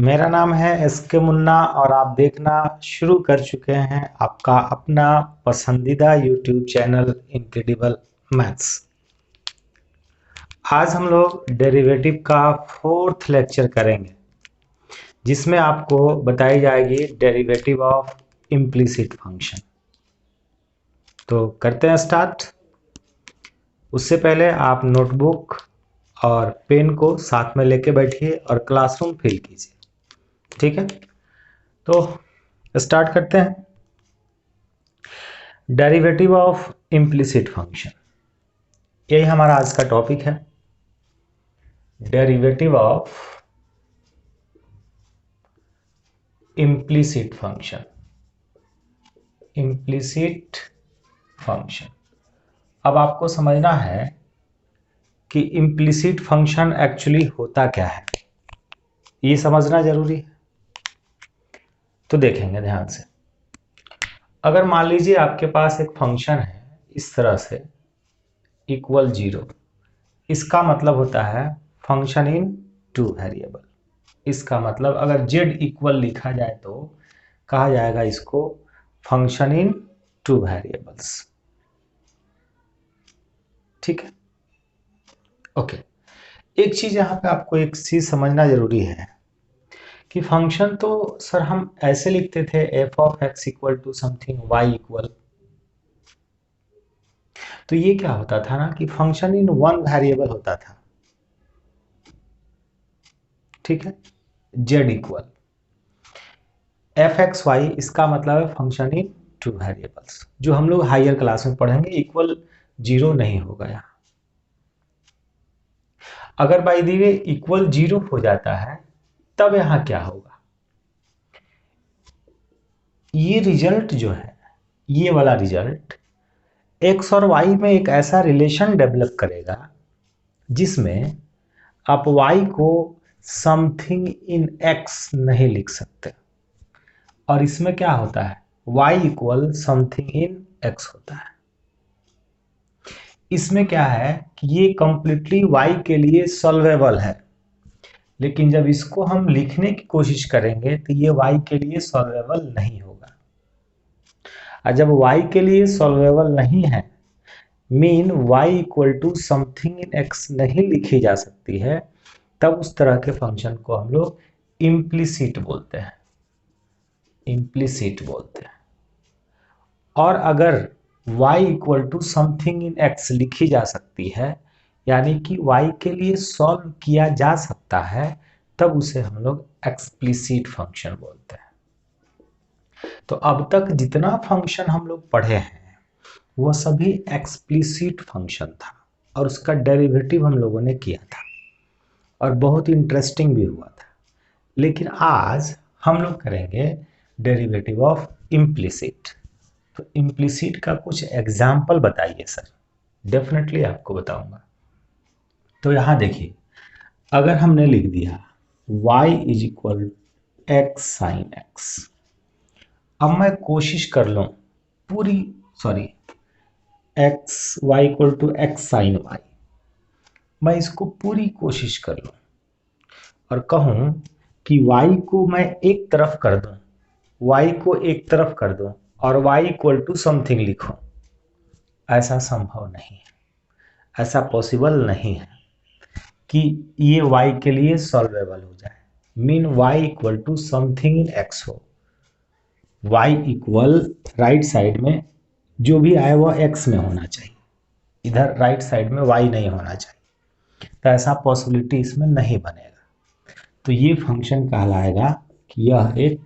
मेरा नाम है एसके मुन्ना और आप देखना शुरू कर चुके हैं आपका अपना पसंदीदा यूट्यूब चैनल इनक्रेडिबल मैथ्स। आज हम लोग डेरिवेटिव का 4th लेक्चर करेंगे जिसमें आपको बताई जाएगी डेरिवेटिव ऑफ इम्प्लिसिट फंक्शन। तो करते हैं स्टार्ट। उससे पहले आप नोटबुक और पेन को साथ में लेके बैठिए और क्लासरूम फिल कीजिए, ठीक है। तो स्टार्ट करते हैं। डेरिवेटिव ऑफ इम्प्लिसिट फंक्शन, यही हमारा आज का टॉपिक है। Derivative of implicit function. Implicit function, अब आपको समझना है कि इम्प्लिसिट फंक्शन एक्चुअली होता क्या है, ये समझना जरूरी है। तो देखेंगे ध्यान से। अगर मान लीजिए आपके पास एक फंक्शन है इस तरह से इक्वल 0, इसका मतलब होता है फंक्शन इन 2 वेरिएबल। इसका मतलब अगर z इक्वल लिखा जाए तो कहा जाएगा इसको फंक्शन इन 2 वेरिएबल्स, ठीक है। ओके, एक चीज यहां पे आपको एक चीज समझना जरूरी है कि फंक्शन तो सर हम ऐसे लिखते थे f of x equal to something y equal, तो ये क्या होता था ना कि फंक्शन इन 1 वेरिएबल होता था, ठीक है। z equal f x y, इसका मतलब है फंक्शन इन 2 वेरिएबल्स, जो हम लोग हायर क्लास में पढ़ेंगे। इक्वल 0 नहीं होगा यहाँ। अगर बाय द वे इक्वल 0 हो जाता है तब यहाँ क्या होगा, ये रिजल्ट जो है, ये वाला रिजल्ट x और y में एक ऐसा रिलेशन डेवलप करेगा जिसमें आप y को समथिंग इन x नहीं लिख सकते, और इसमें क्या होता है y equal something in x होता है। इसमें क्या है कि ये कंप्लीटली y के लिए सॉल्वेबल है, लेकिन जब इसको हम लिखने की कोशिश करेंगे तो ये y के लिए सॉल्वेबल नहीं होगा। और जब y के लिए सॉल्वेबल नहीं है, mean y equal to something in x नहीं लिखी जा सकती है, तब उस तरह के फंक्शन को हम लोग इम्प्लिसिट बोलते हैं। इम्प्लिसिट बोलते हैं। और अगर y equal to something in x लिखी जा सकती है, यानी कि y के लिए सॉल्व किया जा सकता है, तब उसे हम लोग एक्सप्लिसिट फंक्शन बोलते हैं। तो अब तक जितना फंक्शन हम लोग पढ़े हैं वो सभी एक्सप्लिसिट फंक्शन था और उसका डेरिवेटिव हम लोगों ने किया था और बहुत इंटरेस्टिंग भी हुआ था। लेकिन आज हम लोग करेंगे डेरिवेटिव ऑफ इम्प्लिसिट। तो इम्प्लिसिट का कुछ एग्जाम्पल बताइए सर। डेफिनेटली आपको बताऊंगा। तो यहां देखिए, अगर हमने लिख दिया y is equal x sine x, अब मैं कोशिश कर लूं पूरी, sorry, x y equal to x sine y, मैं इसको पूरी कोशिश कर लूं और कहूं कि y को मैं एक तरफ कर दूं, y को एक तरफ कर दूं और y इक्वल टू समथिंग लिखूं, ऐसा संभव नहीं है, ऐसा पॉसिबल नहीं है कि ये y के लिए सॉल्वेबल हो जाए। Mean y equal to something in x हो, y इक्वल राइट साइड में जो भी आए वो x में होना चाहिए, इधर राइट साइड में y नहीं होना चाहिए, तो ऐसा पॉसिबिलिटी इसमें नहीं बनेगा। तो ये फंक्शन कहलाएगा कि यह एक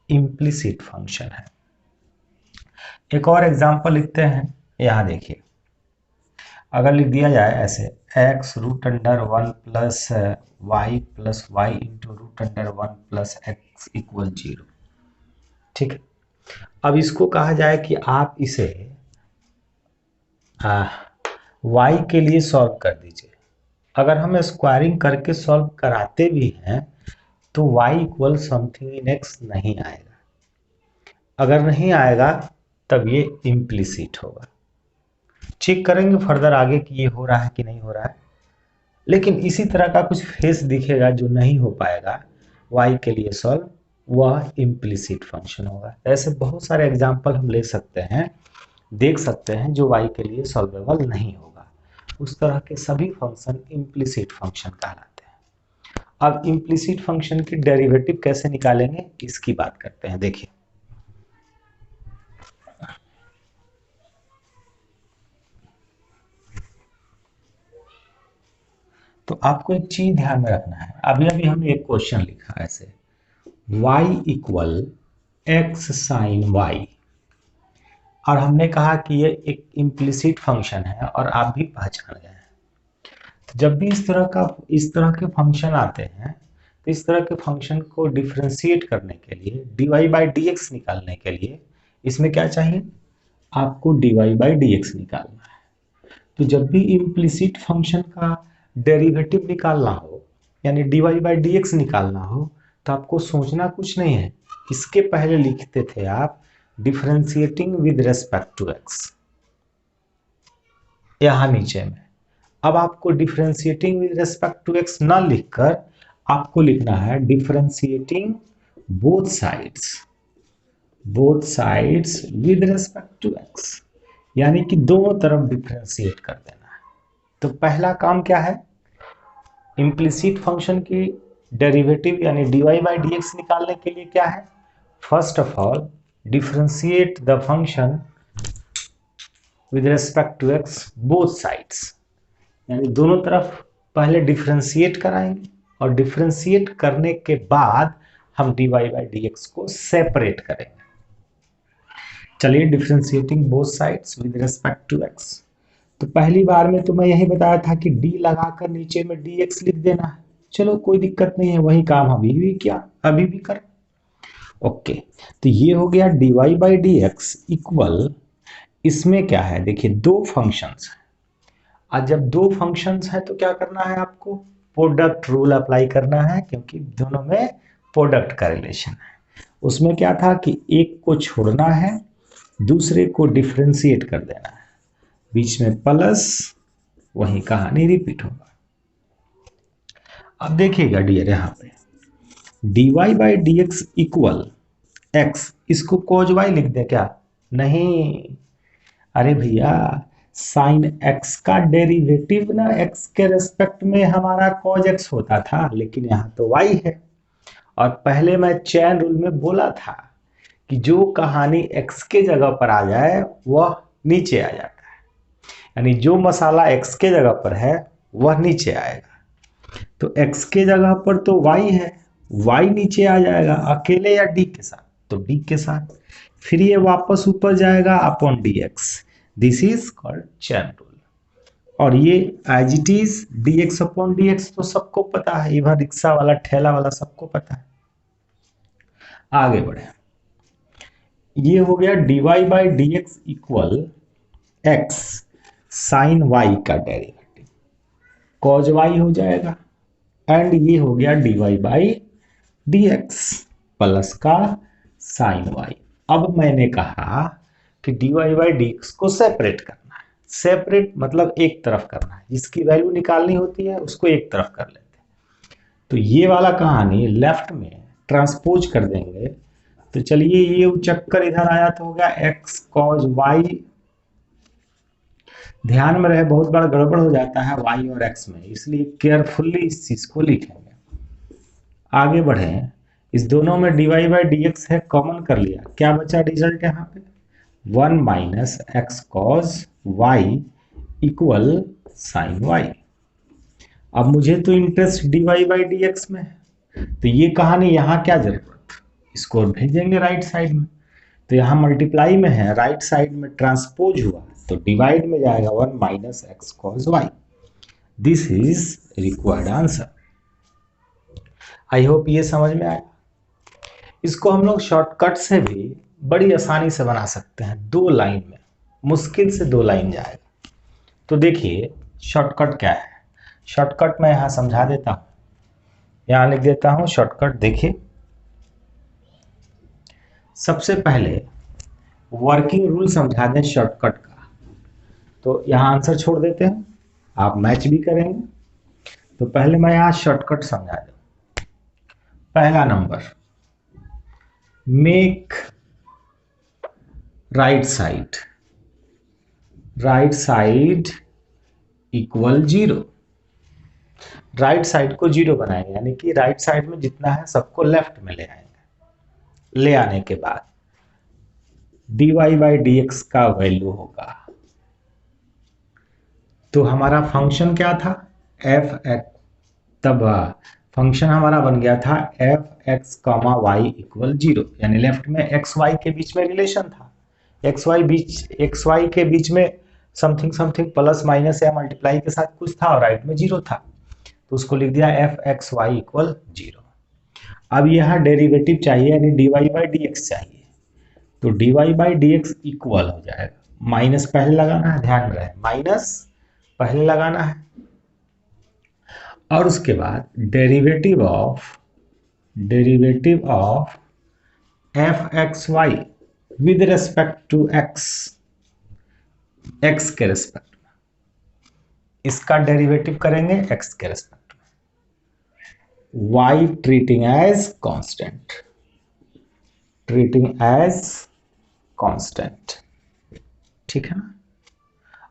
इम्प्लिसिट फंक्शन है। एक और एग्जांपल लिखते हैं। यहां देखिए, अगर लिख दिया जाए ऐसे x root under 1 plus y into root under 1 plus x equal 0, ठीक है। अब इसको कहा जाए कि आप इसे y के लिए सॉल्व कर दीजिए। अगर हम स्क्वायरिंग करके सॉल्व कराते भी हैं तो y equal something in x नहीं आएगा। अगर नहीं आएगा तब ये इम्प्लिसिट होगा। चेक करेंगे फर्दर आगे कि ये हो रहा है कि नहीं हो रहा है। लेकिन इसी तरह का कुछ फेस दिखेगा जो नहीं हो पाएगा, y के लिए सॉल्व, वह इम्प्लिसिट फंक्शन होगा। ऐसे बहुत सारे एग्जाम्पल हम ले सकते हैं, देख सकते हैं जो y के लिए सॉल्वेबल नहीं होगा, उस तरह के सभी फंक्शन इम्प्लिसिट फंक्शन कहलाते हैं। अब इम्प्लिसिट फंक्शन की डेरिवेटिव कैसे निकालेंगे इसकी बात करते हैं। देखिए, तो आपको एक चीज ध्यान में रखना है, अभी अभी हमने एक क्वेश्चन लिखा है ऐसे, y equal x sine y, और हमने कहा कि ये एक इम्प्लिसिट फंक्शन है और आप भी पहचान गए हैं। तो जब भी इस तरह के फंक्शन आते हैं, तो इस तरह के फंक्शन को डिफरेंशिएट करने के लिए, dy बाई डी एक्स निकालने के लिए, इसमें क्या चाहिए, आपको dy बाई डी एक्स निकालना है। तो जब भी इम्प्लिसिट फंक्शन का डेरिवेटिव निकालना हो, यानी dy बाई डी एक्स निकालना हो, तो आपको सोचना कुछ नहीं है, इसके पहले लिखते थे आप differentiating with respect to x, यहां नीचे में। अब आपको differentiating with respect to x ना लिखकर आपको लिखना है differentiating both sides with respect to x, यानी कि दोनों तरफ डिफरेंशिएट कर देना है। तो पहला काम क्या है, इम्प्लिसिट फंक्शन की डेरिवेटिव यानी dy बाई डी एक्स निकालने के लिए क्या है, first of all differentiate the function with respect to x both sides, यानी दोनों तरफ पहले डिफरेंशिएट कराएंगे और डिफरेंशिएट करने के बाद हम dy बाई डी एक्स को सेपरेट करेंगे। चलिए, differentiating both sides with respect to x, तो पहली बार में तो मैं यही बताया था कि d लगाकर नीचे में dx लिख देना है। चलो कोई दिक्कत नहीं है, वही काम अभी भी कर। ओके, तो ये हो गया dy by d x equal, इसमें क्या है, देखिए दो फंक्शंस हैं, और जब दो फंक्शंस हैं तो क्या करना है, आपको प्रोडक्ट रूल अप्लाई करना है, क्योंकि दोनों में प्रोडक्ट का रिलेशन है। उसमें क्या था कि एक को छोड़ना है, दूसरे को डिफरेंशिएट कर देना है, बीच में प्लस, वही कहानी रिपीट होगा। अब देखिएगा डियर, यहाँ पे dy by d x equal x, इसको कॉज वाई लिख दे क्या, नहीं, अरे भैया साइन एक्स का डेरिवेटिव ना एक्स के रेस्पेक्ट में हमारा कॉज एक्स होता था, लेकिन यहाँ तो y है, और पहले मैं चैन रूल में बोला था कि जो कहानी x के जगह पर आ जाए वह नीचे आ जाता है, यानी जो मसाला x के जगह पर है वह नीचे आएगा। तो x के जगह पर तो y है, y नीचे आ जाएगा अकेले या d के साथ, तो d के साथ, फिर ये वापस ऊपर जाएगा upon dx, this is called chain rule. और ये as it is dx upon dx तो सबको पता है, इधर रिक्शा वाला ठेला वाला सबको पता है। आगे बढ़े, ये हो गया dy by d x equal x sine y का डेरिवेटिव, कॉज वाई हो जाएगा, एंड ये हो गया dy by d x plus का साइन वाई। अब मैंने कहा कि dy बाई डी एक्स को सेपरेट करना है, सेपरेट मतलब एक तरफ करना है, जिसकी वैल्यू निकालनी होती है उसको एक तरफ कर लेते हैं। तो ये वाला कहानी लेफ्ट में ट्रांसपोज कर देंगे, तो चलिए ये चक्कर इधर आया तो हो गया एक्स कॉज वाई, ध्यान में रहे बहुत बार गड़बड़ हो जाता है y और x में, इसलिए केयरफुल्ली इस चीज को लिखेंगे। आगे बढ़े, इस दोनों में dy बाई डी एक्स है, कॉमन कर लिया, क्या बचा रिजल्ट यहाँ पे, 1 minus x cos y equal sine y. अब मुझे तो interest dy by d x में है, तो ये कहानी यहाँ क्या जरूरत, इसको भेजेंगे राइट साइड में, तो यहाँ मल्टीप्लाई में है, राइट साइड में ट्रांसपोज हुआ तो डिवाइड में जाएगा 1 minus x cos y. This is required answer. I hope ये समझ में आया। इसको हम लोग शॉर्टकट से भी बड़ी आसानी से बना सकते हैं, 2 लाइन में, मुश्किल से 2 लाइन जाएगा। तो देखिए शॉर्टकट क्या है, शॉर्टकट मैं यहाँ समझा देता हूँ, यहाँ लिख देता हूँ शॉर्टकट। देखिए सबसे पहले वर्किंग रूल समझा दें शॉर्टकट का, तो यहाँ आंसर छोड़ देते हैं, आप मैच भी करेंगे। तो पहले मैं यहाँ शॉर्टकट समझा दूं। पहला number, make right side equal 0। Right side को 0 बनाएंगे, यानी कि राइट साइड में जितना है सबको लेफ्ट में ले आएंगे। ले आने के बाद dy बाई डी एक्स का वैल्यू होगा, तो हमारा फंक्शन क्या था, एफ एक्स, तब फंक्शन हमारा बन गया था f x comma y equal 0, यानी लेफ्ट में एक्स वाई के बीच में रिलेशन था, एक्स वाई के बीच में समथिंग समथिंग प्लस माइनस या मल्टीप्लाई के साथ कुछ था और राइट में 0 था, तो उसको लिख दिया एफ एक्स वाई इक्वल 0। अब यहाँ डेरिवेटिव चाहिए, यानी d y by d x चाहिए, तो d y by d x equal हो जाएगा, माइनस पहले लगाना है, ध्यान में रहे माइनस पहले लगाना है, और उसके बाद derivative of f x y with respect to x के रेस्पेक्ट में, इसका डेरिवेटिव करेंगे एक्स के रेस्पेक्ट में, वाई ट्रीटिंग एज कांस्टेंट, ठीक है ना।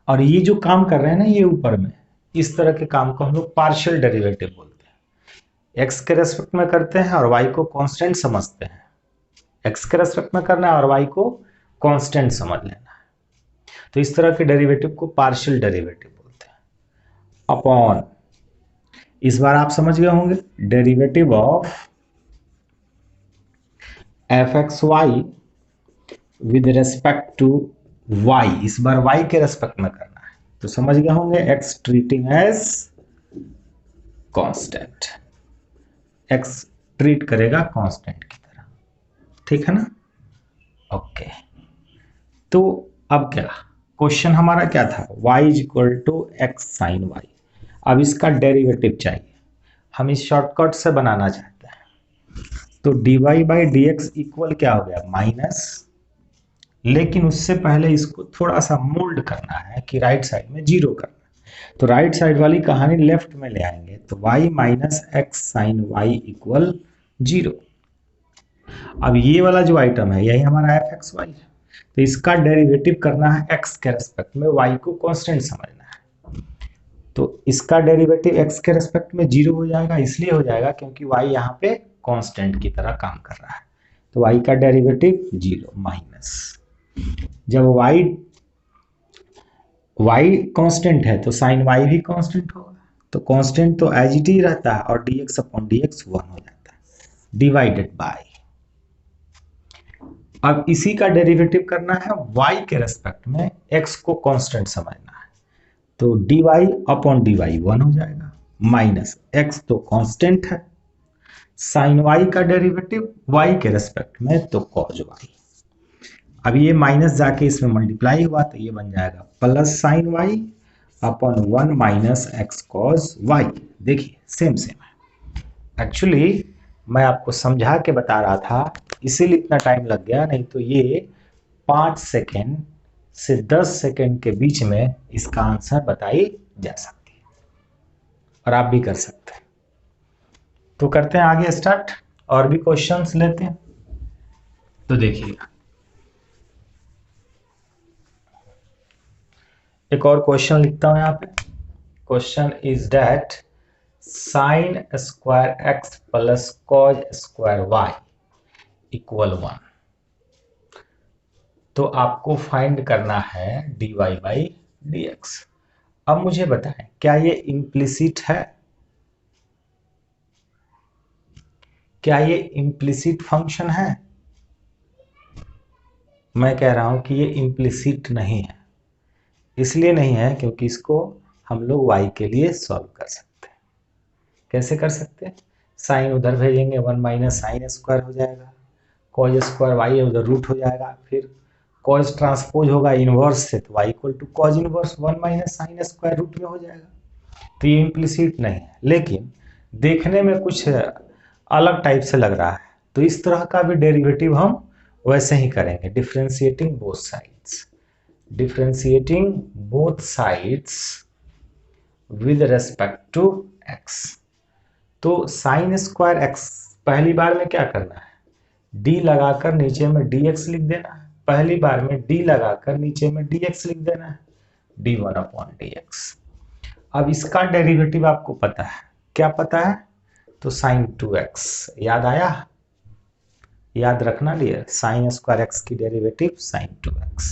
और ये जो काम कर रहे हैं ना ये ऊपर में, इस तरह के काम को हम लोग पार्शियल डेरिवेटिव बोलते हैं। एक्स के रेस्पेक्ट में करते हैं और वाई को कांस्टेंट समझते हैं, एक्स के रेस्पेक्ट में करना है और वाई को कांस्टेंट समझ लेना है, तो इस तरह के डेरिवेटिव को पार्शियल डेरिवेटिव बोलते हैं। अपॉन, इस बार आप समझ गए होंगे, derivative of f x y with respect to y, इस बार वाई के रेस्पेक्ट में करना है, तो समझ गए होंगे x treating as constant, x treat करेगा कांस्टेंट की तरह, ठीक है ना। ओके, तो अब क्या क्वेश्चन हमारा क्या था, y is equal to x sine y. अब इसका डेरिवेटिव चाहिए, हम इस शॉर्टकट से बनाना चाहते हैं, तो dy by d x equal क्या हो गया, माइनस, लेकिन उससे पहले इसको थोड़ा सा मोल्ड करना है कि राइट साइड में 0 करना है, तो राइट साइड वाली कहानी लेफ्ट में ले आएंगे, तो y minus x sine y equal 0। अब ये वाला जो आइटम है यही हमारा एफ एक्स वाई है, तो इसका डेरिवेटिव करना है x के रेस्पेक्ट में, y को कांस्टेंट समझना है, तो इसका डेरिवेटिव x के रेस्पेक्ट में 0 हो जाएगा, इसलिए हो जाएगा क्योंकि y यहाँ पे कांस्टेंट की तरह काम कर रहा है, तो y का डेरिवेटिव 0 माइनस, जब y कांस्टेंट है तो साइन y भी कांस्टेंट होगा, तो कांस्टेंट तो एज इट ही रहता है और dx अपॉन dx 1 हो जाता है, डिवाइडेड बाय, अब इसी का डेरिवेटिव करना है y के रेस्पेक्ट में, x को कांस्टेंट समझना है, तो dy अपॉन dy 1 हो जाएगा, माइनस x तो कांस्टेंट है, साइन y का डेरिवेटिव y के रेस्पेक्ट में तो cos y, अब ये माइनस जाके इसमें मल्टीप्लाई हुआ तो ये बन जाएगा plus sign y upon 1 minus x cos y। देखिए सेम है, एक्चुअली मैं आपको समझा के बता रहा था इसीलिए इतना टाइम लग गया, नहीं तो ये 5 सेकेंड से 10 सेकेंड के बीच में इसका आंसर बताई जा सकती है और आप भी कर सकते हैं। तो करते हैं आगे स्टार्ट, और भी क्वेश्चंस लेते हैं। तो देखिएगा एक और क्वेश्चन लिखता हूं यहाँ पे, question is that sine square x plus cos square y equal 1, तो आपको फाइंड करना है dy बाई डी एक्स। अब मुझे बताएं क्या ये इम्प्लिसिट है, क्या ये इम्प्लिसिट फंक्शन है? मैं कह रहा हूं कि ये इम्प्लिसिट नहीं है, इसलिए नहीं है क्योंकि इसको हम लोग y के लिए सॉल्व कर सकते हैं। कैसे कर सकते हैं, साइन उधर भेजेंगे 1 माइनस साइन स्क्वायर हो जाएगा, कॉज स्क्वायर y है उधर रूट हो जाएगा, फिर कॉज ट्रांसपोज होगा इनवर्स से, तो y equal to cos inverse 1 minus sine square root में हो जाएगा। तो ये इम्प्लिसिट नहीं है, लेकिन देखने में कुछ अलग टाइप से लग रहा है, तो इस तरह का भी डेरिवेटिव हम वैसे ही करेंगे, differentiating both sides with respect to x। तो साइन स्क्वायर एक्स पहली बार में क्या करना है, डी लगाकर नीचे में dx लिख देना है। पहली बार में डी लगाकर नीचे में dx लिख देना है, d1/dx। अब इसका डेरिवेटिव आपको पता है, क्या पता है, तो sin 2x। याद आया, याद रखना डियर, sin स्क्वायर x की डेरिवेटिव sin 2x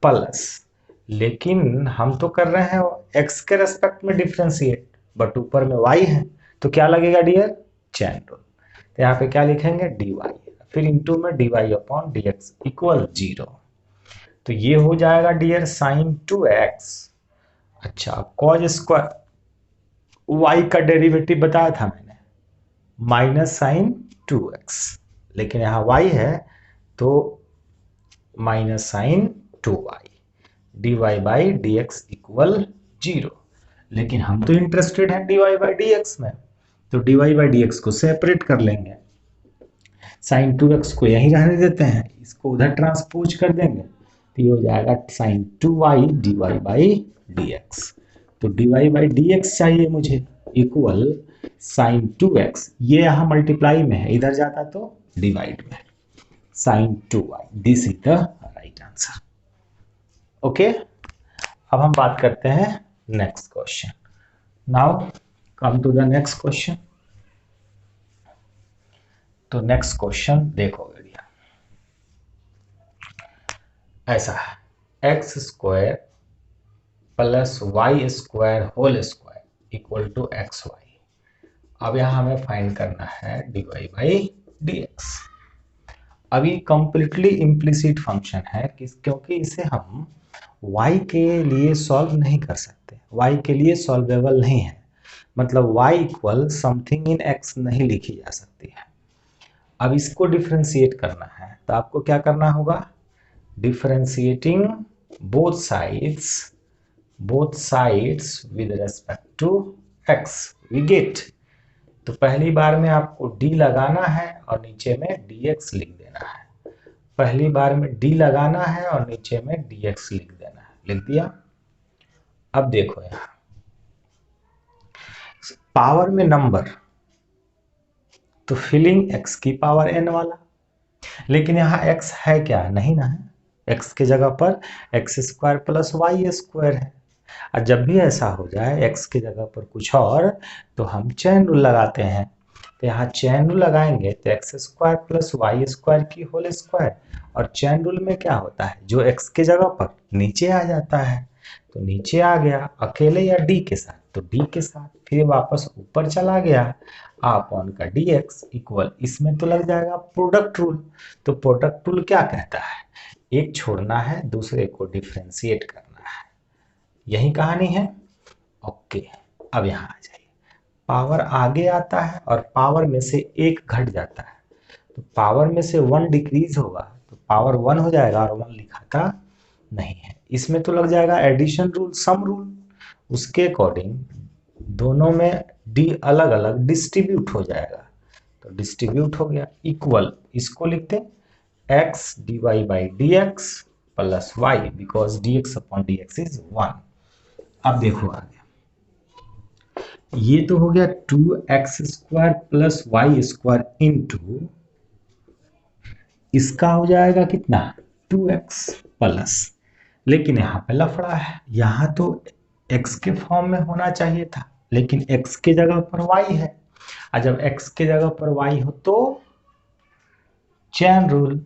प्लस, लेकिन हम तो कर रहे हैं x के रेस्पेक्ट में डिफरेंशिएट, बट ऊपर में y है, तो क्या लगेगा डियर, चैन रूल। तो यहाँ पे क्या लिखेंगे, dy, फिर इंटू में dy/dx इक्वल 0। तो ये हो जाएगा डियर sin 2x। अच्छा, cos स्क्वायर y का डेरिवेटिव बताया था मैंने, माइनस sin 2x, लेकिन यहाँ y है तो minus sin 2y, dy/dx equal 0। लेकिन हम तो इंटरेस्टेड हैं dy/dx में, तो dy/dx को सेपरेट कर लेंगे, sin 2x को यहीं रहने देते हैं, इसको उधर ट्रांसपोज कर देंगे, तो ये हो जाएगा sin 2y dy/dx। तो dy/dx चाहिए मुझे, इक्वल sin 2x, ये यहाँ मल्टीप्लाई में है, इधर जाता तो डिवाइड में, sin 2y, this is the right answer. Okay, अब हम बात करते हैं next question. Now come to the next question. तो नेक्स्ट क्वेश्चन देखो बेटा, ऐसा है, x square plus y square whole square equal to xy। अब यहाँ हमें फाइंड करना है dy/dx। अभी कंप्लीटली इम्प्लिसिट फंक्शन है, क्योंकि इसे हम y के लिए सॉल्व नहीं कर सकते, y के लिए सॉल्वेबल नहीं है, मतलब y equal something in x नहीं लिखी जा सकती है। अब इसको डिफरेंशिएट करना है, तो आपको क्या करना होगा, differentiating both sides with respect to x we get. तो पहली बार में आपको d लगाना है और नीचे में dx लिख देना है, पहली बार में d लगाना है और नीचे में dx लिख देना है, लिख दिया। अब देखो यहाँ पावर में नंबर, तो फिलिंग x की पावर n वाला, लेकिन यहाँ x है क्या, नहीं ना है, x के जगह पर x square plus y square है। और जब भी ऐसा हो जाए x के जगह पर कुछ और, तो हम चैन रूल लगाते हैं, तो यहाँ चैन रूल लगाएंगे तो x square plus y square की होल स्क्वायर, और चैन रूल में क्या होता है, जो x के जगह पर नीचे आ जाता है, तो नीचे आ गया अकेले या d के साथ, तो d के साथ, फिर वापस ऊपर चला गया अपॉन का dx इक्वल, इसमें तो लग जाएगा प्रोडक्ट रूल। तो प्रोडक्ट रूल क्या कहता है, एक छोड़ना है दूसरे को डिफरेंशिएट करना है, यही कहानी है। ओके, अब यहाँ आ जाइए, पावर आगे आता है और पावर में से एक घट जाता है, तो पावर में से 1 डिक्रीज होगा तो पावर 1 हो जाएगा, और 1 लिखाता नहीं है, इसमें तो लग जाएगा एडिशन रूल, सम रूल, उसके अकॉर्डिंग दोनों में d अलग अलग डिस्ट्रीब्यूट हो जाएगा, तो डिस्ट्रीब्यूट हो गया, इक्वल, इसको लिखते x dy/dx plus y, because dx/dx is 1। अब देखो आगे, ये तो हो गया 2x square plus y square into, इसका हो जाएगा कितना 2x प्लस, लेकिन यहाँ पे लफड़ा है, यहाँ तो x के फॉर्म में होना चाहिए था, लेकिन x के जगह पर y है, और जब x के जगह पर y हो तो चैन रूल,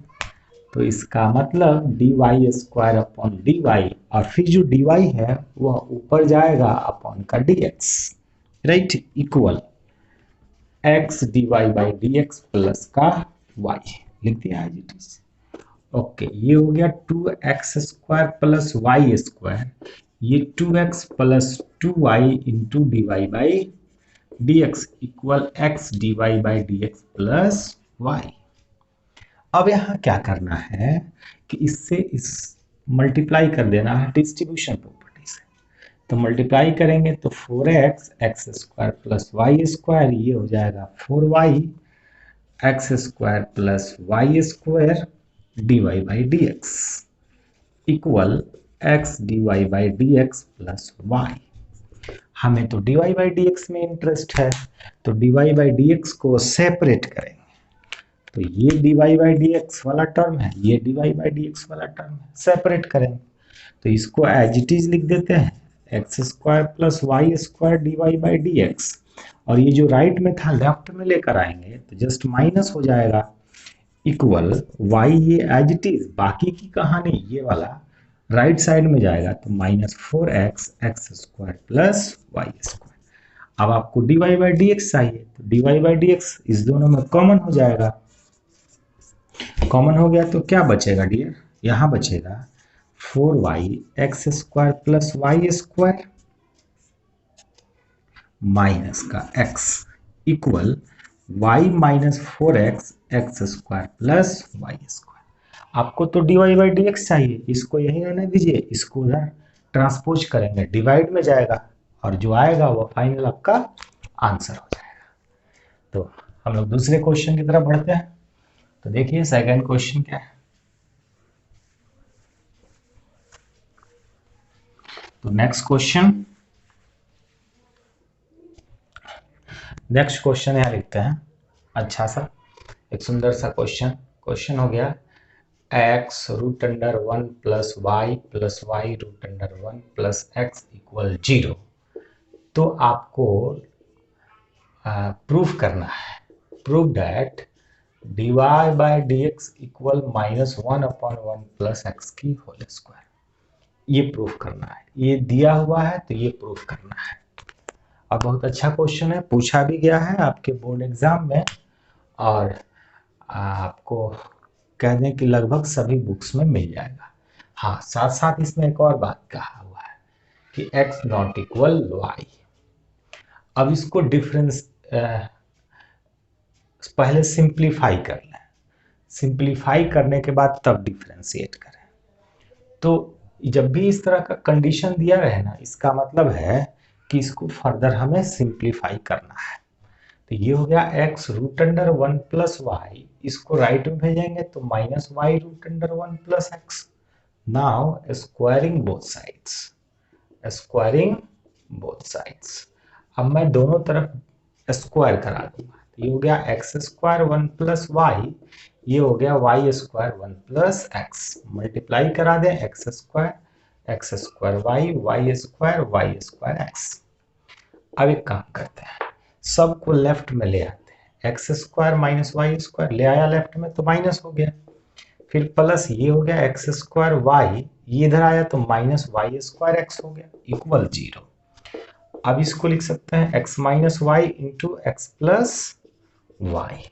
तो इसका मतलब dy/dy, और फिर जो dy है वह ऊपर जाएगा अपॉन का dx, right, equal x dy/dx plus का y, लिख दिया है। ओके, ये हो गया 2x square plus y square, ये 2x plus 2y into dy/dx equal x dy/dx plus y। अब यहाँ क्या करना है कि इससे इस मल्टीप्लाई कर देना है डिस्ट्रीब्यूशन प्रॉपर्टी से, तो मल्टीप्लाई करेंगे तो 4x x square plus y square, ये हो जाएगा 4y x square plus y square dy/dx equal x dy/dx plus y। हमें तो dy बाई डी एक्स में इंटरेस्ट है, तो dy बाई डी एक्स को सेपरेट करेंगे। तो ये dy बाई डी एक्स वाला टर्म है, ये dy बाई डी एक्स वाला टर्म है, सेपरेट करेंगे। तो इसको एज इट इज लिख देते हैं, x square plus y square d y by d x, और ये जो राइट में था लेफ्ट में लेकर आएंगे तो जस्ट माइनस हो जाएगा, इक्वल वाई ये एज इट इज, बाकी की कहानी ये वाला राइट साइड में जाएगा तो minus 4x x square plus y square. अब आपको d y by d x चाहिए, तो d y by d x इस दोनों में कॉमन हो जाएगा। कॉमन हो गया तो क्या बचेगा डियर, यहाँ बचेगा 4y x square plus y square minus का x equal y minus 4x x square plus y square. आपको तो dy बाई डी एक्स चाहिए, इसको यही रहने दीजिए, इसको उधर ट्रांसपोज करेंगे, डिवाइड में जाएगा और जो आएगा वो फाइनल आपका आंसर हो जाएगा। तो हम लोग दूसरे क्वेश्चन की तरफ बढ़ते हैं। तो देखिए सेकंड क्वेश्चन क्या है। तो नेक्स्ट क्वेश्चन यहाँ लिखते हैं, अच्छा सा एक सुंदर सा क्वेश्चन हो गया, x root under 1 plus y root under 1 plus x equal 0। तो आपको प्रूफ करना है, proof that dy by d x equal minus 1/1 plus x की होल स्क्वायर। ये प्रूफ करना है, ये दिया हुआ है तो ये प्रूफ करना है। और बहुत अच्छा क्वेश्चन है, पूछा भी गया है आपके बोर्ड एग्जाम में, और आपको कह दें कि लगभग सभी बुक्स में मिल जाएगा। हाँ, साथ साथ इसमें एक और बात कहा हुआ है कि x नॉट इक्वल y। अब इसको डिफरेंस पहले सिंप्लीफाई कर लें, सिंप्लीफाई करने के बाद तब डिफरेंशिएट करें। तो जब भी इस तरह का कंडीशन दिया रहे ना, इसका मतलब है कि इसको फर्दर हमें सिंप्लीफाई करना है। तो ये हो गया x root under 1 plus y, इसको राइट में भेजेंगे तो minus y root under 1 plus x. Now squaring both sides, squaring both sides. अब मैं दोनों तरफ स्क्वायर करा दूंगा, तो ये हो गया एक्स स्क्वायर 1 प्लस वाई, ये हो गया y square 1 plus x. Multiply करा दें, x square y square x. अब एक काम करते हैं, सबको लेफ्ट में ले आते हैं, x square minus y square ले आया लेफ्ट में तो माइनस हो गया, फिर प्लस ये हो गया एक्स स्क्वायर वाई, ये इधर आया तो माइनस वाई स्क्वायर एक्स हो गया इक्वल 0। अब इसको लिख सकते हैं x minus y into x plus y.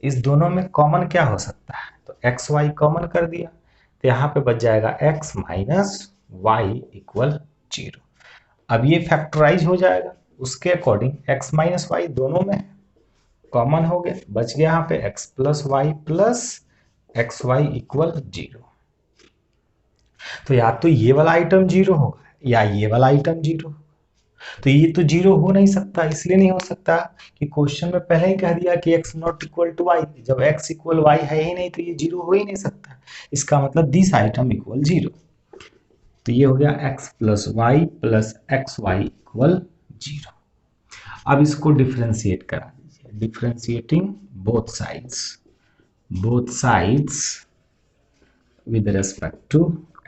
इस दोनों में कॉमन क्या हो सकता है, तो एक्स वाई कॉमन कर दिया, तो यहाँ पे बच जाएगा एक्स माइनस वाई इक्वल 0। अब ये फैक्टराइज हो जाएगा, उसके अकॉर्डिंग x माइनस वाई दोनों में कॉमन हो गया, बच गया यहाँ पे x plus y plus x y equal 0। तो या तो ये वाला आइटम 0 होगा या ये वाला आइटम 0 होगा। तो ये तो 0 हो नहीं सकता, इसलिए नहीं हो सकता कि क्वेश्चन में पहले ही कह दिया कि x not equal to y. जब x इक्वल y है ही नहीं तो ये 0 हो ही नहीं सकता, इसका मतलब दिस आइटम इक्वल 0। तो ये हो गया x plus y plus x y equal 0। अब इसको डिफरेंशिएट करा दीजिए, differentiating both sides with respect to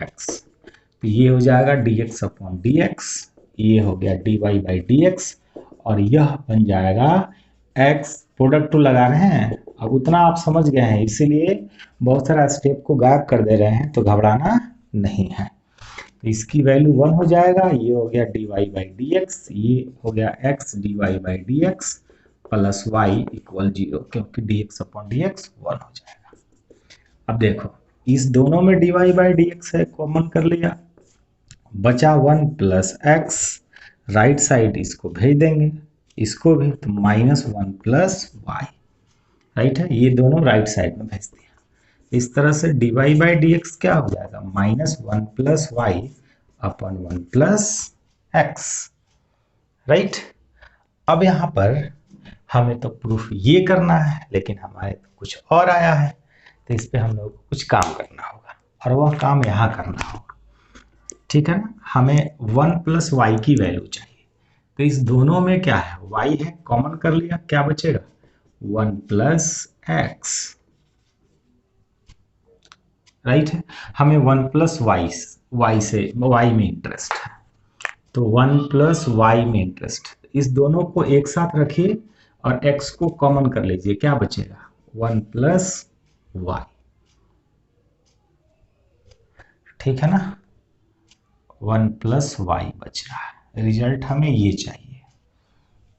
x। तो ये हो जाएगा dx अपॉन dx, ये हो गया dy बाई dx, और यह बन जाएगा x, प्रोडक्ट टू लगा रहे हैं। अब उतना आप समझ गए हैं, इसीलिए बहुत सारा स्टेप को गायब कर दे रहे हैं, तो घबराना नहीं है। तो इसकी वैल्यू 1 हो जाएगा, ये हो गया dy बाई dx, ये हो गया x dy by dx plus y equal 0, क्योंकि dx अपॉन dx 1 हो जाएगा। अब देखो इस दोनों में dy बाई dx है, कॉमन कर लिया, बचा 1 प्लस एक्स, राइट साइड इसको भेज देंगे, इसको भी, तो माइनस 1 प्लस वाई, राइट है, ये दोनों राइट साइड में भेज दिया। इस तरह से dy बाई dx क्या हो जाएगा, minus 1 plus y upon 1 plus x, right. अब यहाँ पर हमें तो प्रूफ ये करना है, लेकिन हमारे तो कुछ और आया है, तो इस पे हम लोग को कुछ काम करना होगा, और वह काम यहाँ करना होगा, ठीक है ना। हमें 1 प्लस वाई की वैल्यू चाहिए, तो इस दोनों में क्या है, y है, कॉमन कर लिया, क्या बचेगा 1 प्लस एक्स, राइट है। हमें 1 प्लस y में इंटरेस्ट है, तो 1 प्लस y में इंटरेस्ट, इस दोनों को एक साथ रखिए और x को कॉमन कर लीजिए, क्या बचेगा 1 प्लस y, ठीक है ना, 1 प्लस y बच रहा है, रिजल्ट हमें ये चाहिए।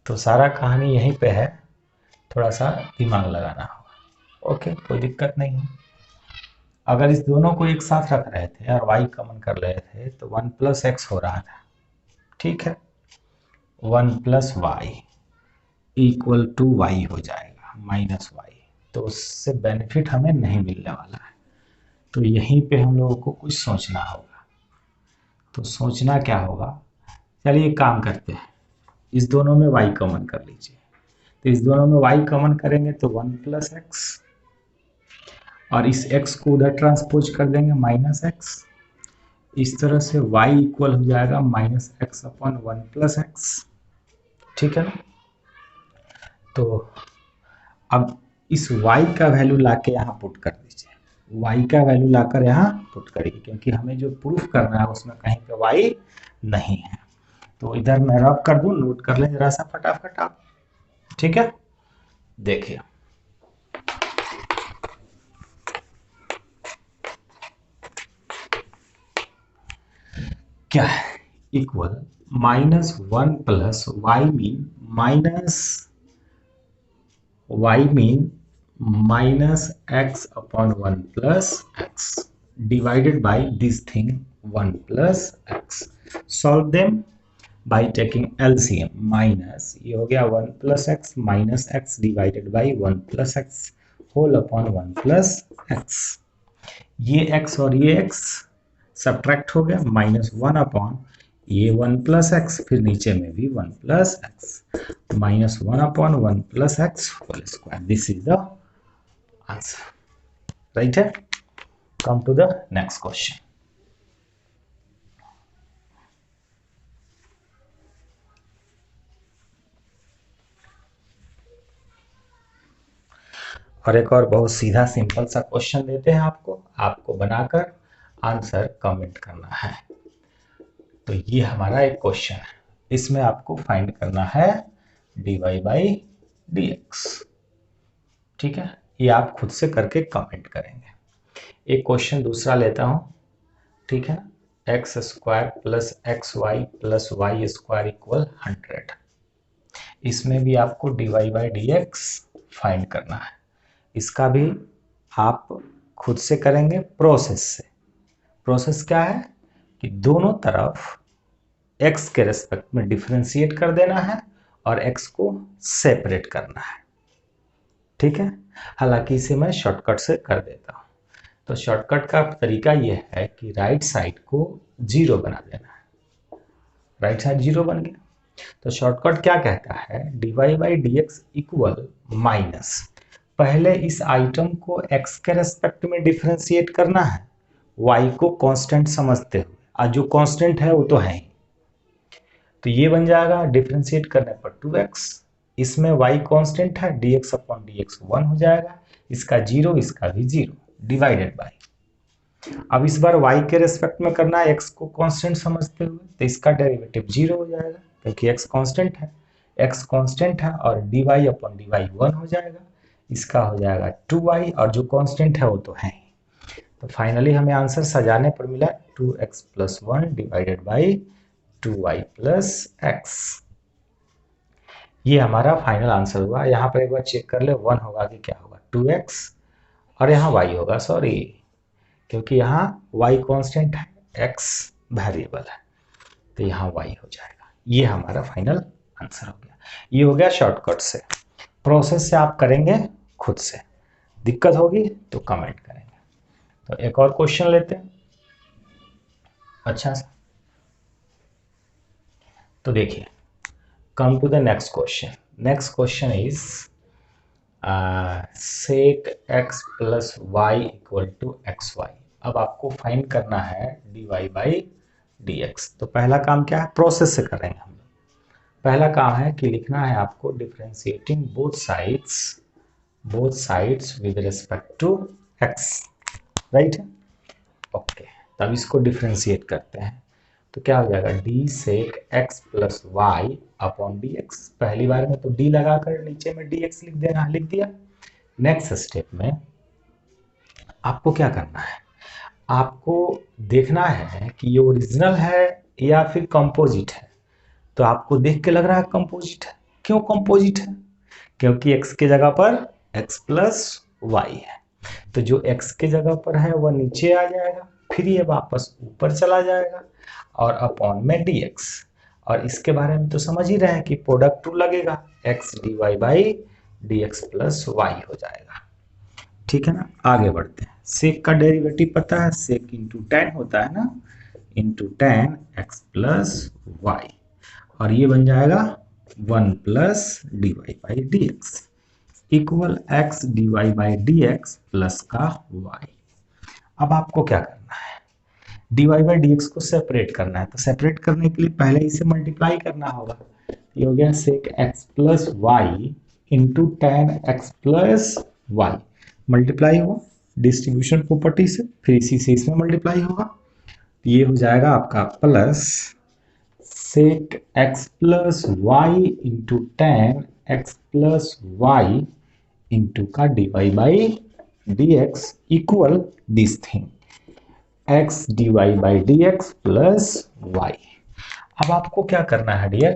तो सारा कहानी यहीं पे है, थोड़ा सा दिमाग लगाना होगा। ओके, कोई दिक्कत नहीं है। अगर इस दोनों को एक साथ रख रहे थे और y कॉमन कर रहे थे तो 1 प्लस एक्स हो रहा था, ठीक है, 1 plus y equal to y हो जाएगा माइनस वाई, तो उससे बेनिफिट हमें नहीं मिलने वाला है। तो यहीं पे हम लोगों को कुछ सोचना होगा। तो सोचना क्या होगा, चलिए एक काम करते हैं, इस दोनों में y कॉमन कर लीजिए। तो इस दोनों में y कॉमन करेंगे तो 1 प्लस एक्स, और इस x को उधर ट्रांसपोज कर देंगे माइनस एक्स, इस तरह से y इक्वल हो जाएगा minus x upon 1 plus x, ठीक है ना। तो अब इस y का वैल्यू लाके यहाँ पुट कर दीजिए, y का वैल्यू लाकर यहाँ पुट करिए, क्योंकि हमें जो प्रूफ करना है उसमें कहीं पे y नहीं है। तो इधर मैं रब कर दूं, नोट कर लें जरा सा फटाफट आप, ठीक है। देखिए क्या है, equal minus 1 plus y mean minus x upon 1 plus x divided by this thing 1 plus x. Solve them by taking LCM, minus ये हो गया 1 plus x minus x divided by 1 plus x whole upon 1 plus x. ये x और ये x subtract हो गया, minus 1 upon ये 1 plus x, फिर नीचे में भी 1 plus x, minus 1 upon 1 plus x whole square. This is the answer, right है। Come to the next question. और एक और बहुत सीधा सिंपल सा क्वेश्चन देते हैं आपको बनाकर आंसर कमेंट करना है। तो ये हमारा एक क्वेश्चन है, इसमें आपको फाइंड करना है dy बाई डी एक्स, ठीक है। ये आप खुद से करके कमेंट करेंगे। एक क्वेश्चन दूसरा लेता हूं, ठीक है ना, x square plus x y plus y square equal 100। इसमें भी आपको dy by d x find करना है। इसका भी आप खुद से करेंगे प्रोसेस से। प्रोसेस क्या है कि दोनों तरफ x के रेस्पेक्ट में डिफरेंशिएट कर देना है और x को सेपरेट करना है, ठीक है। हालांकि इसे मैं शॉर्टकट से कर देता हूं। तो शॉर्टकट का तरीका यह है कि राइट साइड को 0 बना देना है, राइट साइड 0 बन गया। तो शॉर्टकट क्या कहता है, dy by d x equal minus, पहले इस आइटम को x के रेस्पेक्ट में डिफरेंशिएट करना है, y को कांस्टेंट समझते हुए, और जो कांस्टेंट है वो तो है ही। तो ये बन जाएगा डिफरेंशिएट करने पर 2x, इसमें y कांस्टेंट है, dx अपॉन dx 1 हो जाएगा, इसका 0 इसका भी 0 डिवाइडेड बाय। अब इस बार y के रेस्पेक्ट में करना है x को कांस्टेंट समझते हुए, तो इसका डेरिवेटिव 0 हो जाएगा क्योंकि x कांस्टेंट है और dy अपॉन dy 1 हो जाएगा, इसका हो जाएगा 2y, और जो कांस्टेंट है वो तो है ही। तो फाइनली हमें आंसर सजाने पर मिला 2x plus 1 divided by 2y plus x। ये हमारा फाइनल आंसर हुआ। यहाँ पर एक बार चेक कर ले, 1 होगा कि क्या होगा, 2x, और यहाँ y होगा, सॉरी, क्योंकि यहाँ y कांस्टेंट है, x वेरिएबल है, तो यहाँ y हो जाएगा। ये हमारा फाइनल आंसर हो गया। ये हो गया शॉर्टकट से। प्रोसेस से आप करेंगे खुद से, दिक्कत होगी तो कमेंट करेंगे। तो एक और क्वेश्चन लेते हैं, अच्छा सा। तो देखिए, come to the next question. Next question is sec x plus y equal to x y. अब आपको फाइंड करना है dy बाई डी एक्स। तो पहला काम क्या है, प्रोसेस से करेंगे हम लोग। पहला काम है कि लिखना है आपको differentiating both sides with respect to x, right. Okay, तब इसको डिफरेंशिएट करते हैं तो क्या हो जाएगा, d sec x plus y upon d x. पहली बार में तो डी लगाकर नीचे में डी एक्स लिख देना, लिख दिया। नेक्स्ट स्टेप में आपको क्या करना है, आपको देखना है कि ये ओरिजिनल है या फिर कंपोजिट है। तो आपको देख के लग रहा है कंपोजिट है। क्यों कंपोजिट है? क्योंकि x के जगह पर x प्लस वाई है, तो जो x के जगह पर है वह नीचे आ जाएगा, फिर ये वापस ऊपर चला जाएगा और अपॉन में dx। और इसके बारे में तो समझ ही रहे हैं कि प्रोडक्ट टू लगेगा, x dy by d x plus y हो जाएगा। ठीक है ना, आगे बढ़ते हैं। सेक का डेरिवेटिव पता है, सेक इंटू टेन होता है ना, into ten x plus y, और ये बन जाएगा 1 plus d y by d x equal x d y by d x plus का वाई। अब आपको क्या करना है, d y by d x को सेपरेट करना है। तो सेपरेट करने के लिए पहले इसे मल्टीप्लाई करना होगा। ये हो गया sec x plus y into ten x plus y, multiply हुआ डिस्ट्रीब्यूशन प्रॉपर्टी से, फिर इसी से इसमें मल्टीप्लाई होगा। ये हो जाएगा आपका plus sec x plus y into ten x plus y into का d y by d x equal this thing x d y by d x plus y. अब आपको क्या करना है डियर,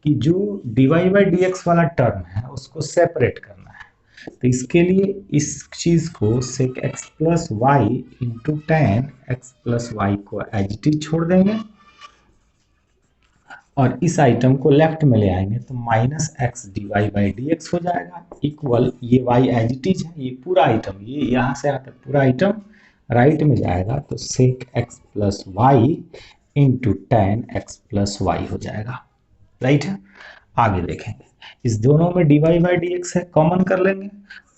कि जो d y by d x वाला term है उसको सेपरेट करना है। तो इसके लिए इस चीज को sec x plus y into ten x plus y को एज इट इज छोड़ देंगे और इस आइटम को लेफ्ट में ले आएंगे तो minus x d y by d x हो जाएगा इक्वल, ये वाई एज इट इज है, ये पूरा आइटम, ये यहाँ से आता पूरा आइटम राइट में जाएगा तो sec x plus y into ten x plus y हो जाएगा, राइट है। आगे देखेंगे, इस दोनों में d y by d x है, कॉमन कर लेंगे।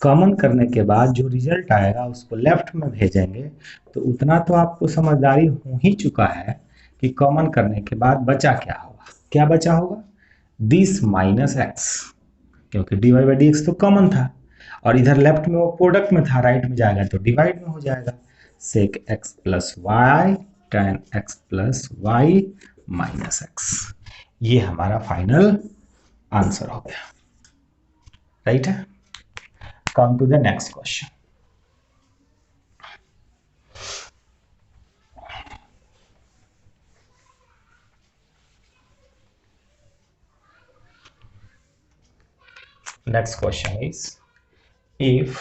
कॉमन करने के बाद जो रिजल्ट आएगा उसको लेफ्ट में भेजेंगे। तो उतना तो आपको समझदारी हो ही चुका है कि कॉमन करने के बाद बचा क्या होगा, क्या बचा होगा, दिस माइनस एक्स, क्योंकि d y by d x तो कॉमन था और इधर लेफ्ट में वो प्रोडक्ट में था, राइट में जाएगा तो डिवाइड में हो जाएगा, sec x plus y tan x plus y minus x. ये हमारा फाइनल आंसर हो गया, राइट है। Come to the next question. Next question is, if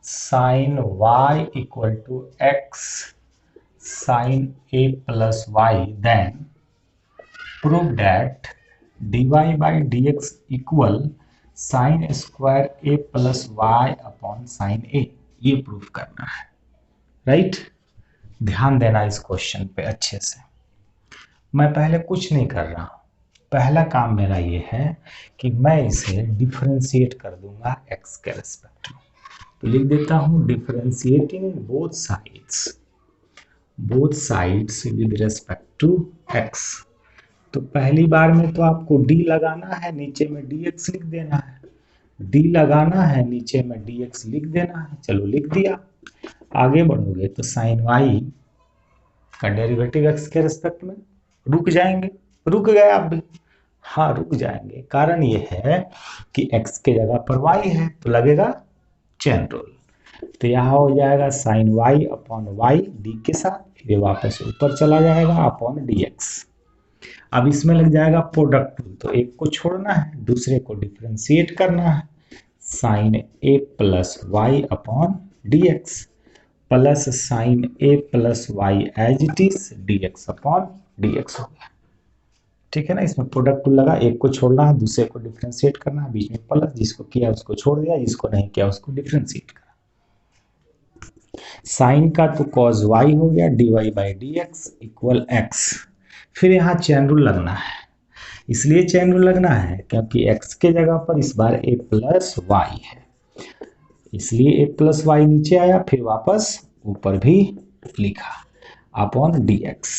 sin y equal to x sin a plus y, then prove that dy by dx equal sin square a plus y upon sin a। ये proof करना है, right. ध्यान देना इस question पे अच्छे से। मैं पहले कुछ नहीं कर रहा हूं, पहला काम मेरा ये है कि मैं इसे डिफरेंशिएट कर दूंगा x के रेस्पेक्ट में। तो लिख देता हूं differentiating both sides with respect to x। तो पहली बार में तो आपको d लगाना है, नीचे में dx लिख देना है, d लगाना है, नीचे में dx लिख देना है। चलो लिख दिया। आगे बढ़ोगे तो साइन y का डेरिवेटिव x के रेस्पेक्ट में, रुक जाएंगे, रुक गए आप भी, हाँ रुक जाएंगे। कारण ये है कि x के जगह पर y है तो लगेगा चेन रूल। तो यहाँ हो जाएगा sine y upon y d के साथ, फिर वापस ऊपर चला जाएगा अपॉन dx। अब इसमें लग जाएगा प्रोडक्ट रूल, तो एक को छोड़ना है, दूसरे को डिफरेंशिएट करना है, sine a plus y upon dx plus sine a plus y as it is dx upon dx हो गया। ठीक है ना, इसमें प्रोडक्ट टूल लगा, एक को छोड़ना है, दूसरे को डिफरेंशिएट करना है, बीच में प्लस, जिसको किया उसको छोड़ दिया, जिसको नहीं किया उसको डिफरेंशिएट करा। साइन का तो cos y हो गया, dy by d x equal x. फिर यहाँ चेन रूल लगना है, इसलिए चेन रूल लगना है क्योंकि x के जगह पर इस बार a प्लस वाई है, इसलिए a प्लस वाई नीचे आया, फिर वापस ऊपर भी लिखा अपॉन dx।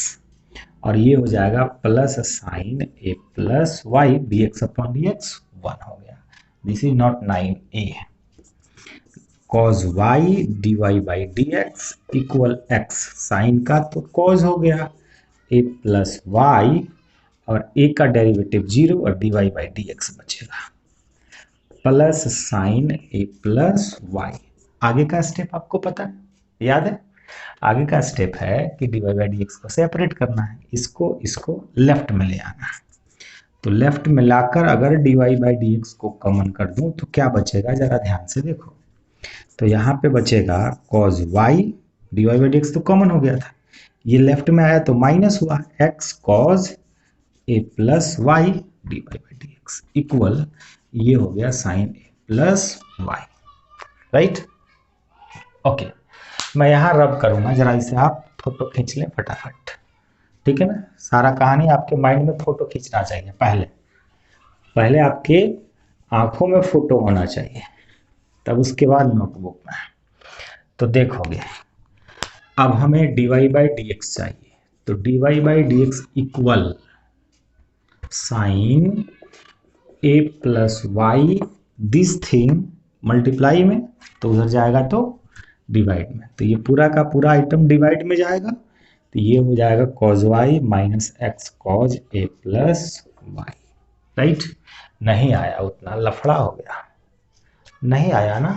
और ये हो जाएगा plus sine a plus y d x upon d x 1 हो गया। This is not 9a। Cos y d y by d x equal x, sine का तो कॉज हो गया ए प्लस वाई और ए का डेरिवेटिव 0 और d y by d x बचेगा plus sine a plus y. आगे का स्टेप आपको पता है, याद है? आगे का स्टेप है कि d y by d x को सेपरेट करना है, इसको लेफ्ट में ले आना है। तो लेफ्ट में लाकर अगर d y by d x को कॉमन कर दूं तो क्या बचेगा, जरा ध्यान से देखो। तो यहाँ पे बचेगा cos y, d y by d x तो कॉमन हो गया था, ये लेफ्ट में आया तो माइनस हुआ x cos a plus y d y by d x equal ये हो गया sine a plus y, right? Okay, मैं यहाँ रब करूँगा, जरा इसे आप फोटो खींच लें फटाफट, ठीक है ना? सारा कहानी आपके माइंड में फोटो खींचना चाहिए, पहले आपके आंखों में फोटो होना चाहिए, तब उसके बाद नोटबुक में। तो देखोगे अब हमें d y by d x चाहिए, तो d y by d x equal sine a plus y this thing multiply में, तो उधर जाएगा तो डिवाइड में, तो ये पूरा का पूरा आइटम डिवाइड में जाएगा, तो ये हो जाएगा cos y minus x cos a plus y, right? नहीं आया, उतना लफड़ा हो गया, नहीं आया ना?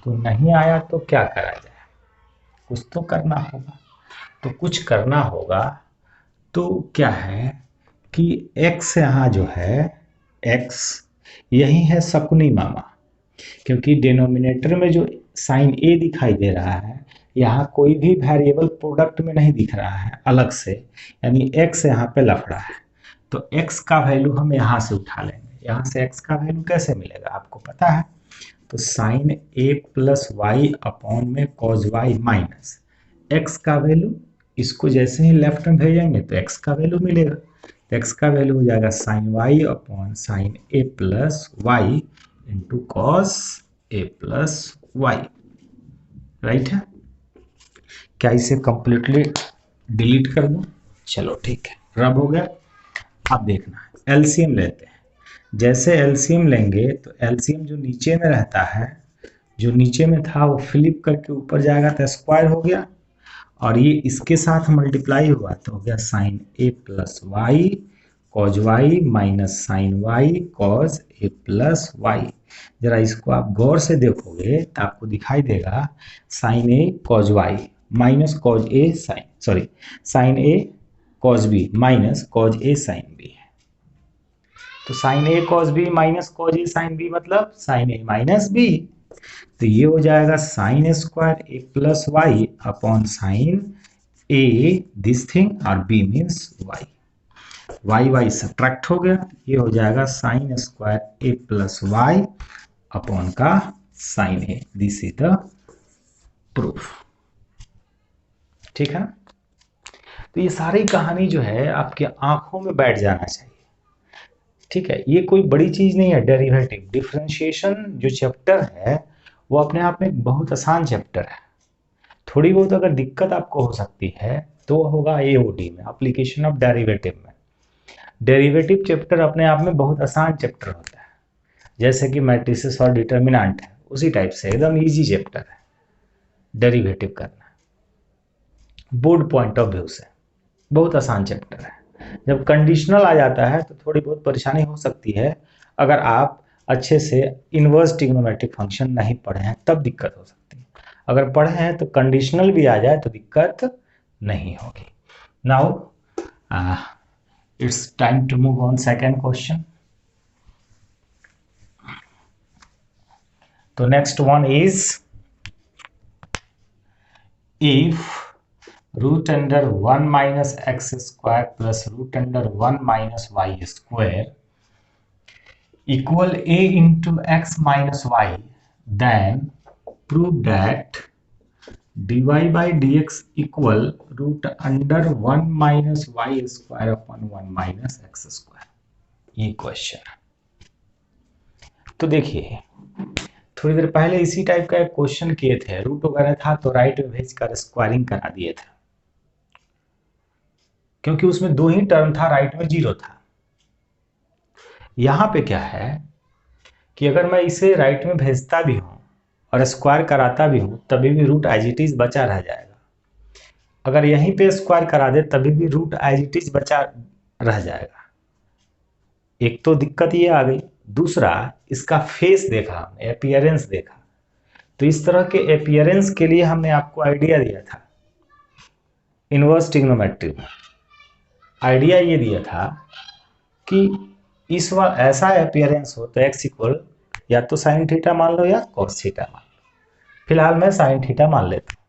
तो नहीं आया तो क्या करा जाए, कुछ तो करना होगा। तो कुछ करना होगा तो क्या है कि x यहाँ जो है x यही है शकुनी मामा, क्योंकि डिनोमिनेटर में जो साइन a दिखाई दे रहा है यहाँ कोई भी वेरिएबल प्रोडक्ट में नहीं दिख रहा है अलग से, यानी x यहाँ पे लफड़ा है। तो x का वैल्यू हम यहाँ से उठा लेंगे, यहाँ से x का वैल्यू कैसे मिलेगा आपको पता है? तो sine a plus y upon में कॉज वाई माइनस एक्स का वैल्यू, इसको जैसे ही लेफ्ट में भेजेंगे तो x का वैल्यू मिलेगा, तो x का वैल्यू हो जाएगा sign Y upon sine a plus y into cos A plus y, right है? क्या इसे कंप्लीटली डिलीट कर दूं? चलो ठीक है, रब हो गया। अब देखना है एलसीएम लेते हैं, जैसे एलसीएम लेंगे तो एलसीएम जो नीचे में रहता है, जो नीचे में था वो फ्लिप करके ऊपर जाएगा तो स्क्वायर हो गया, और ये इसके साथ मल्टीप्लाई हुआ तो हो गया sine a plus y cos y minus sine y cos a plus y. जरा इसको आप गौर से देखोगे तो आपको दिखाई देगा sine a cos y minus cos a sine a cos b minus cos a sine b है। तो sine a cos b minus cos a sine b मतलब साइन ए माइनस बी, तो ये हो जाएगा sine square a plus y upon sine a this thing और b means y, y y subtract हो गया, ये हो जाएगा sine square a plus y upon का sign a, this is the proof, ठीक है? तो ये सारी कहानी जो है आपके आंखों में बैठ जाना चाहिए, ठीक है? ये कोई बड़ी चीज नहीं है। डेरिवेटिव डिफरेंशिएशन जो चैप्टर है वो अपने आप में एक बहुत आसान चैप्टर है। थोड़ी बहुत अगर दिक्कत आपको हो सकती है तो होगा एओडी में, एप्लीकेशन ऑफ डेरिवेटिव में। डेरिवेटिव चैप्टर अपने आप में बहुत आसान चैप्टर होता है, जैसे कि मैट्रिसेस और डिटर्मिनेंट है, उसी टाइप से एकदम इजी चैप्टर है डेरिवेटिव करना, बोर्ड पॉइंट ऑफ व्यू से बहुत आसान चैप्टर है। जब कंडीशनल आ जाता है तो थोड़ी बहुत परेशानी हो सकती है, अगर आप अच्छे से इनवर्स ट्रिग्नोमेट्रिक फंक्शन नहीं पढ़े हैं तब दिक्कत हो सकती है, अगर पढ़े हैं तो कंडीशनल भी आ जाए तो दिक्कत नहीं होगी। Now it's time to move on second question. तो next one is if root under 1 minus x square plus root under 1 minus y square equal a into x minus y, then prove that dy by dx equal root under 1 minus y square upon 1 minus x square। ये question है। तो देखिए थोड़ी देर पहले इसी type का एक question किए थे, रूट वगैरह था तो राइट में भेज कर स्क्वायरिंग करा दिए थे। क्योंकि उसमें दो ही टर्म था, राइट में 0 था। यहां पे क्या है कि अगर मैं इसे राइट में भेजता भी हूं और स्क्वायर कराता भी हूं तभी भी रूट एज इट इज बचा रह जाएगा। अगर यहीं पे स्क्वायर करा दे तभी भी रूट एज इट इज बचा रह जाएगा। एक तो दिक्कत ये आ गई, दूसरा इसका फेस देखा हमने, अपीयरेंस देखा। तो इस तरह के अपीयरेंस के लिए हमने आपको आइडिया दिया था इनवर्स ट्रिग्नोमेट्री में। आइडिया ये दिया था कि इस बार ऐसा अपीयरेंस हो तो एक्स इक्वल या तो साइन थीटा मान लो या कॉस थीटा मान लो। फिलहाल मैं साइन थीटा मान लेता हूं,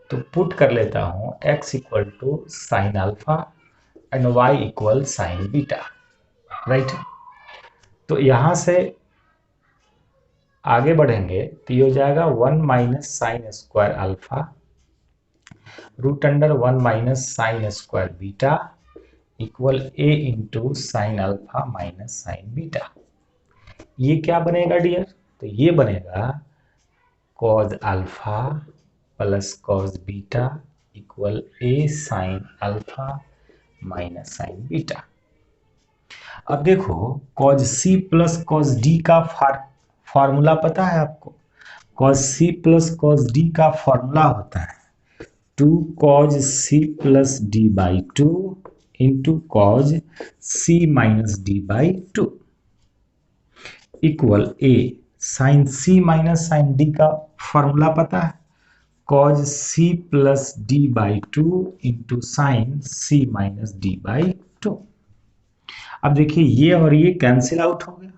तो पुट कर लेता हूं x equal to sine alpha and y equal sine beta, right. तो यहां से आगे बढ़ेंगे तो ये हो जाएगा 1 minus sine square alpha root under 1 minus sine square beta equal a into sine alpha minus sine beta. ये क्या बनेगा डियर? तो ये बनेगा cos alpha plus cos beta equal a sine alpha minus sine beta. अब देखो cos c plus cos d का formula पता है आपको? Cos c plus cos d का फॉर्मूला होता है 2 cos c plus d by 2 into cos c minus d by 2 equal a sine c minus sine d का फॉर्मूला पता है? Cos c plus d by 2 into sine c minus d by 2। अब देखिए ये और ये कैंसिल आउट हो गया।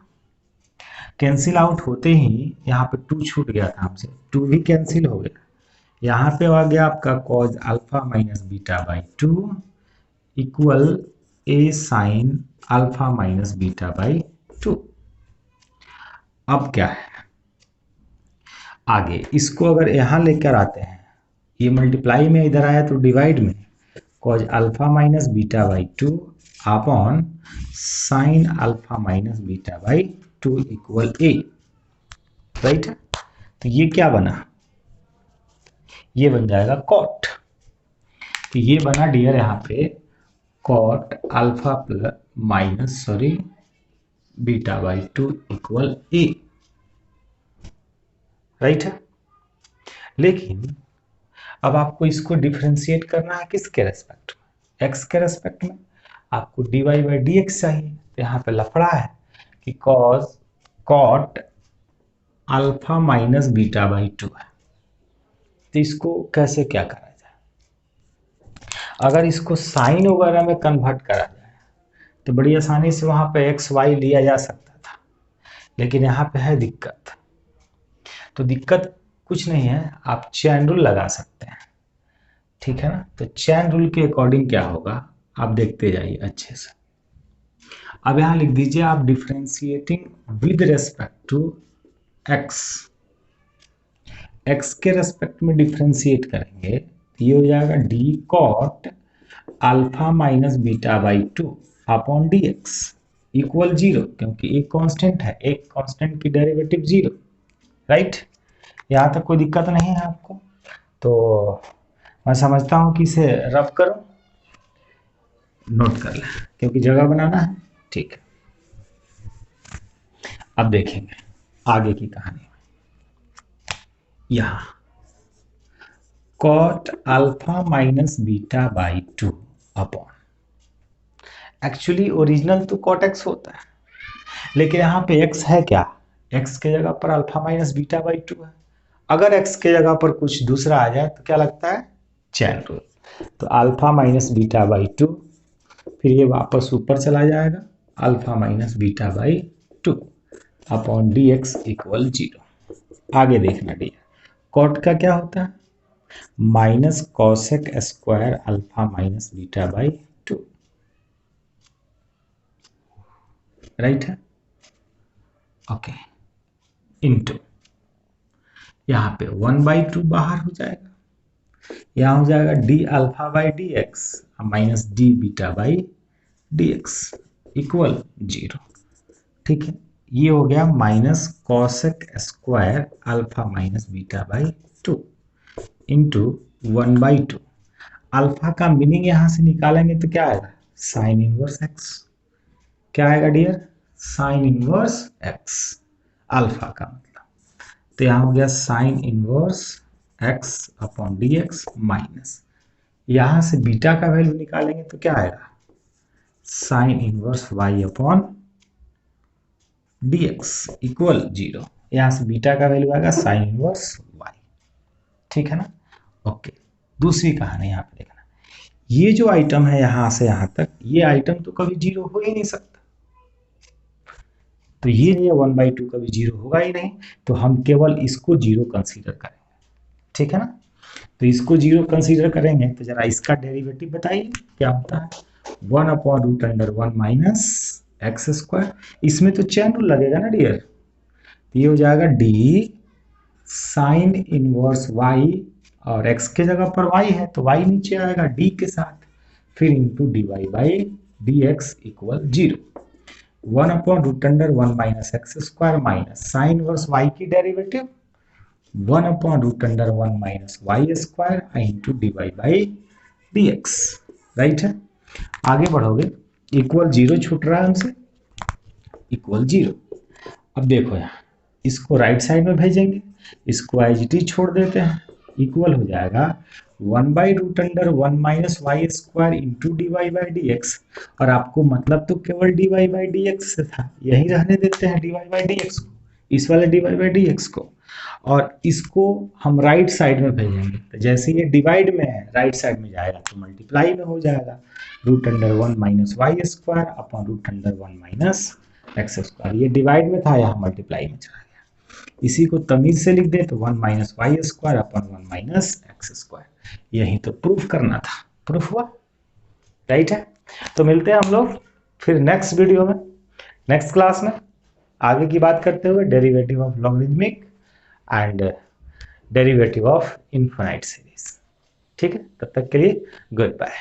कैंसिल आउट होते ही यहाँ पे 2 छूट गया था हमसे, 2 भी कैंसिल हो गया। यहाँ पे आ गया आपका cause alpha minus beta by 2 equal a sign alpha minus beta by 2। अब क्या है आगे, इसको अगर यहाँ लेकर आते हैं, ये मल्टीप्लाई में इधर आया तो डिवाइड में, cause alpha minus beta by 2 upon sine alpha minus beta by 2 equal a, right. तो ये क्या बना? ये बन जाएगा कॉट। तो ये बना डियर यहाँ पे cot alpha plus minus sorry beta by 2 equal a, right है। लेकिन अब आपको इसको डिफरेंशिएट करना है किसके रेस्पेक्ट में? एक्स के रेस्पेक्ट में। आपको d y by d x चाहिए। तो यहाँ पे लफड़ा है कि cos cot alpha minus beta by 2 है। तो इसको कैसे क्या करा जाए? अगर इसको साइन वगैरह में कन्वर्ट करा जाए तो बड़ी आसानी से वहां पे एक्स वाई लिया जा सकता था, लेकिन यहाँ पे है दिक्कत। तो दिक्कत कुछ नहीं है, आप चैन रूल लगा सकते हैं, ठीक है ना। तो चैन रूल के अकॉर्डिंग क्या होगा आप देखते जाइए अच्छे से। अब यहां लिख दीजिए आप differentiating with respect to x. X के रेस्पेक्ट में डिफरेंशिएट करेंगे तो ये हो जाएगा d cot alpha minus beta by 2 upon d x equal 0, क्योंकि एक कांस्टेंट है, एक कांस्टेंट की डेरिवेटिव 0, राइट। यहाँ तक कोई दिक्कत नहीं है आपको? तो मैं समझता हूँ कि इसे रब करो, नोट कर लें क्योंकि जगह बनाना है, ठीक है। अब देखेंगे आगे की कहानी। यहाँ cot alpha minus beta by 2 upon, actually original तो कॉट एक्स होता है, लेकिन यहाँ पे एक्स है क्या? एक्स के जगह पर अल्फा माइनस बीटा बाई 2 है। अगर एक्स के जगह पर कुछ दूसरा आ जाए तो क्या लगता है? Chain rule. तो अल्फा माइनस बीटा बाई 2, फिर ये वापस ऊपर चला जाएगा alpha minus beta by 2 upon d x equal 0। आगे देखना डी कॉट का क्या होता है? Minus cosec square alpha minus beta by 2, right है, ओके। इनटू यहाँ पे 1/2 बाहर हो जाएगा, यहाँ हो जाएगा D alpha by d x minus D beta by d x equal 0, ठीक है। ये हो गया minus cosec square alpha minus beta by 2 into 1/2। Alpha का मीनिंग यहां से निकालेंगे तो क्या आएगा, साइन इनवर्स एक्स। क्या आएगा dear, sine inverse x, alpha का मतलब। तो यहां हो गया sine inverse x upon d x minus, यहां से बीटा का वैल्यू निकालेंगे तो क्या आएगा, sine inverse y upon d x equal 0। यहां से बीटा का वैल्यू आएगा साइन इनवर्स वाई। ठीक है ना, ओके। दूसरी कहानी यहाँ पे देखना, ये जो आइटम है यहां से यहां तक, ये आइटम तो कभी जीरो हो ही नहीं सकता, तो ये 1/2 कभी जीरो होगा ही नहीं, तो हम केवल इसको जीरो कंसीडर करेंगे। ठीक है ना, तो इसको जीरो कंसीडर करेंगे तो जरा इसका डेरिवेटिव बताइए क्या होता है, 1/√1 माइनस एक्स स्क्वायर, इसमें तो चैन रूल लगेगा ना डियर, तो ये हो जाएगा डी साइन इनवर्स वाई, और x के जगह पर y है तो y नीचे आएगा d के साथ, फिर into d y by d x equal 0। 1/√1 minus x square minus sine inverse y की derivative 1/√1 minus y square into d y by d x. Right है, आगे बढ़ोगे, इक्वल 0 छूट रहा है हमसे, इक्वल 0। अब देखो यहाँ, इसको राइट साइड में भेजेंगे, इसको एज इट इज छोड़ देते हैं, इक्वल हो जाएगा 1/√1 minus y square into d y by d x, और आपको मतलब तो केवल d y by d x से था, यही रहने देते हैं d y by d x को, इस वाले d y by d x को, और इसको हम राइट साइड में भेजेंगे, तो जैसे ये डिवाइड में है राइट साइड में जाएगा तो मल्टीप्लाई में हो जाएगा, √1 minus y square upon √1 minus x square, ये डिवाइड में था यहाँ मल्टीप्लाई में चला गया, इसी को तमीज से लिख दे तो 1 minus y square upon 1 minus x square, यही तो प्रूफ करना था, प्रूफ हुआ। राइट है, तो मिलते हैं हम लोग फिर नेक्स्ट वीडियो में, नेक्स्ट क्लास में, आगे की बात करते हुए derivative of logarithmic and derivative of infinite series. ठीक है, तब तक के लिए गुड बाय।